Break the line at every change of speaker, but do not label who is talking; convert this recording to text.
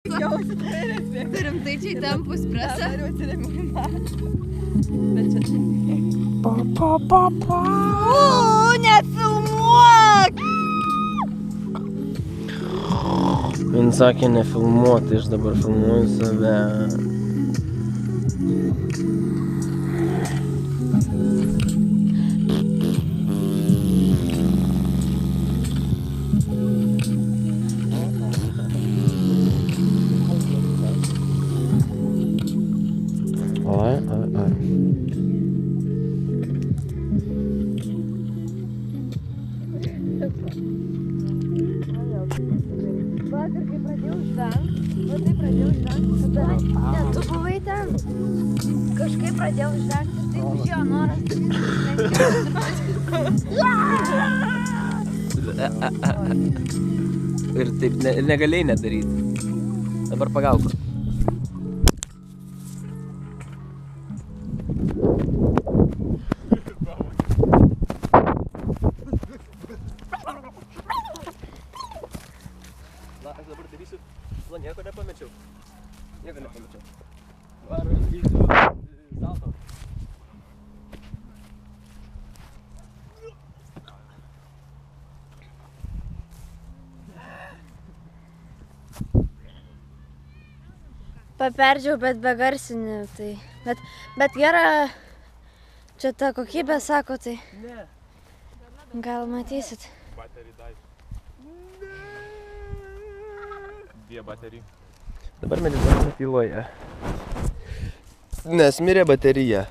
Turim tai čia įtampų espreso. Nefilmuok!
Jin sakė nefilmuoti, aš dabar filmuoju save. Oi.
Vakar, kai pradėjau žvengt, tada, ne, tu buvai ten, kažkaip pradėjau žvengt ir taip užėjo noras
Ir taip negalėjai nedaryti. Dabar pagauk. Na, aš dabar darysiu. Na, nieko nepamečiau. Dabar vyksiu salto.
Paperdžiau, bet be garsinių, tai. Bet gera, čia ta kokybė, sako, tai.
Ne.
Gal matysit.
Battery died. Dvie baterijų.
Dabar medituojame tyloje. Nes mirė baterija.